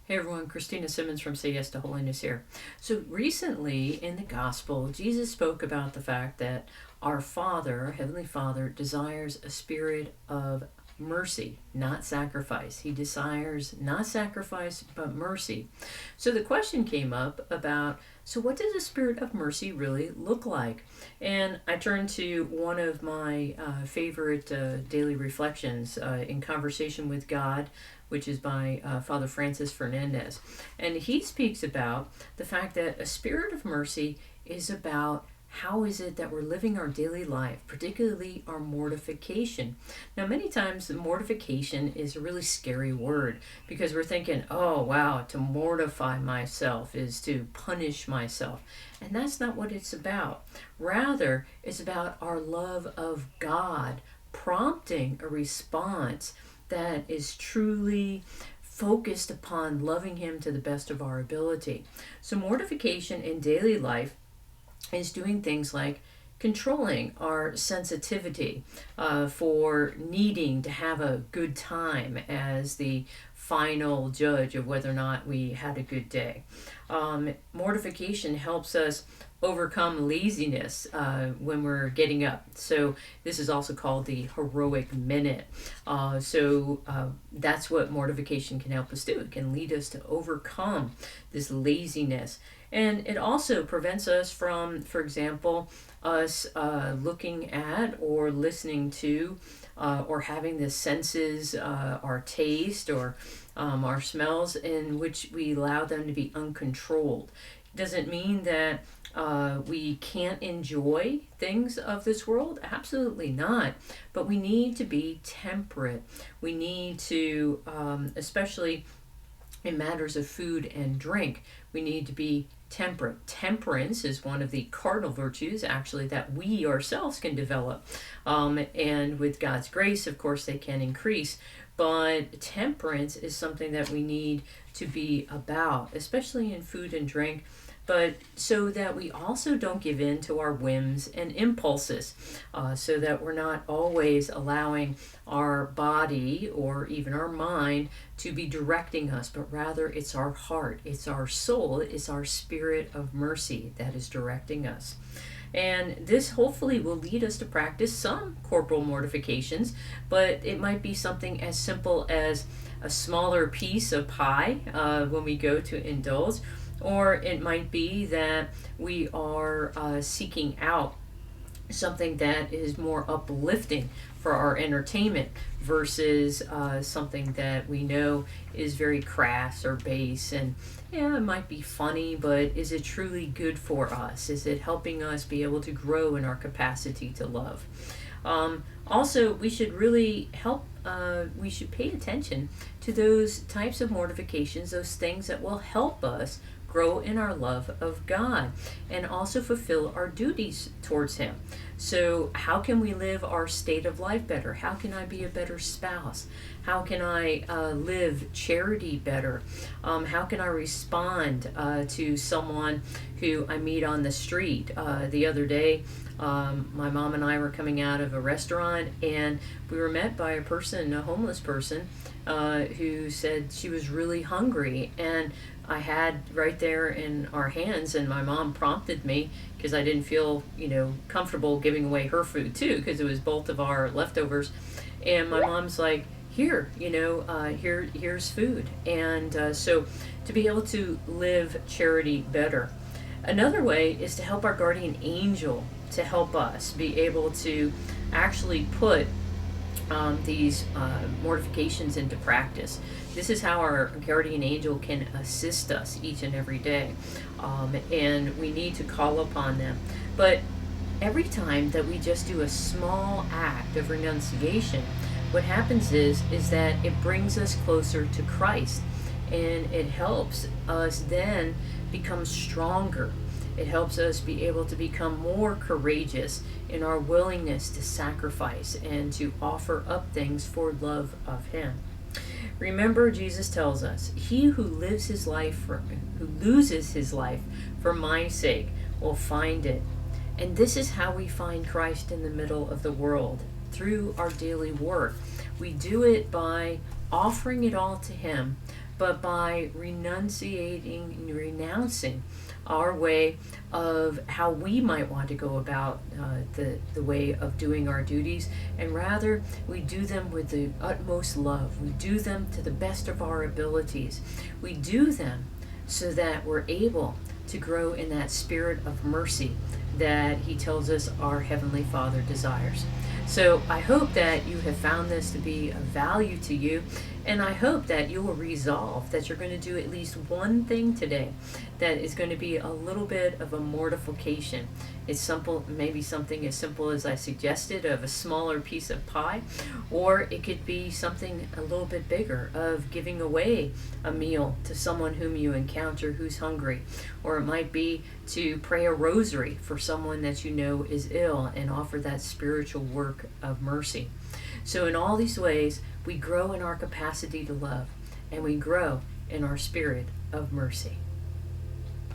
Hey everyone, Christina Simmons from Say Yes to Holiness here. So recently in the gospel, Jesus spoke about the fact that our Father, Heavenly Father, desires a spirit of mercy, not sacrifice. He desires not sacrifice, but mercy. So the question came up about, so what does a spirit of mercy really look like? And I turned to one of my favorite daily reflections, In Conversation with God, which is by Father Francis Fernandez. And he speaks about the fact that a spirit of mercy is about how is it that we're living our daily life, particularly our mortification. Now, many times mortification is a really scary word because we're thinking, oh, wow, to mortify myself is to punish myself. And that's not what it's about. Rather, it's about our love of God prompting a response that is truly focused upon loving Him to the best of our ability. So mortification in daily life is doing things like controlling our sensitivity for needing to have a good time as the final judge of whether or not we had a good day. Mortification helps us overcome laziness when we're getting up. So this is also called the heroic minute. That's what mortification can help us do. It can lead us to overcome this laziness. And it also prevents us from, for example, us looking at or listening to or having the senses, our taste or our smells, in which we allow them to be uncontrolled. It doesn't mean that we can't enjoy things of this world. Absolutely not. But we need to be temperate. We need to, especially in matters of food and drink, we need to be temperate. Temperance is one of the cardinal virtues, actually, that we ourselves can develop. And with God's grace, of course, they can increase. But temperance is something that we need to be about, especially in food and drink, but so that we also don't give in to our whims and impulses, so that we're not always allowing our body or even our mind to be directing us, but rather it's our heart, it's our soul, it's our spirit of mercy that is directing us. And this hopefully will lead us to practice some corporal mortifications, but it might be something as simple as a smaller piece of pie when we go to indulge, or it might be that we are seeking out something that is more uplifting for our entertainment versus something that we know is very crass or base. And yeah, it might be funny, but is it truly good for us? Is it helping us be able to grow in our capacity to love? Also, we should really we should pay attention to those types of mortifications, those things that will help us grow in our love of God and also fulfill our duties towards Him. So how can we live our state of life better? How can I be a better spouse? How can I live charity better? How can I respond to someone who I meet on the street? The other day, my mom and I were coming out of a restaurant, and we were met by a homeless person, who said she was really hungry. And I had right there in our hands, and my mom prompted me because I didn't feel, comfortable giving away her food too, because it was both of our leftovers. And my mom's like, here, here's food. And so to be able to live charity better. Another way is to help our guardian angel to help us be able to actually put these mortifications into practice. This is how our guardian angel can assist us each and every day, and we need to call upon them. But every time that we just do a small act of renunciation, what happens is that it brings us closer to Christ, and it helps us then become stronger. It helps us be able to become more courageous in our willingness to sacrifice and to offer up things for love of Him. Remember, Jesus tells us, "He who loses his life for my sake will find it." And this is how we find Christ in the middle of the world, through our daily work. We do it by offering it all to Him, but by renouncing our way of how we might want to go about the way of doing our duties, and rather we do them with the utmost love. We do them to the best of our abilities. We do them so that we're able to grow in that spirit of mercy that he tells us our Heavenly Father desires. So I hope that you have found this to be of value to you, and I hope that you will resolve that you're going to do at least one thing today that is going to be a little bit of a mortification. It's simple, maybe something as simple as I suggested, of a smaller piece of pie, or it could be something a little bit bigger, of giving away a meal to someone whom you encounter who's hungry, or it might be to pray a rosary for someone that you know is ill and offer that spiritual work of mercy. So in all these ways, we grow in our capacity to love, and we grow in our spirit of mercy.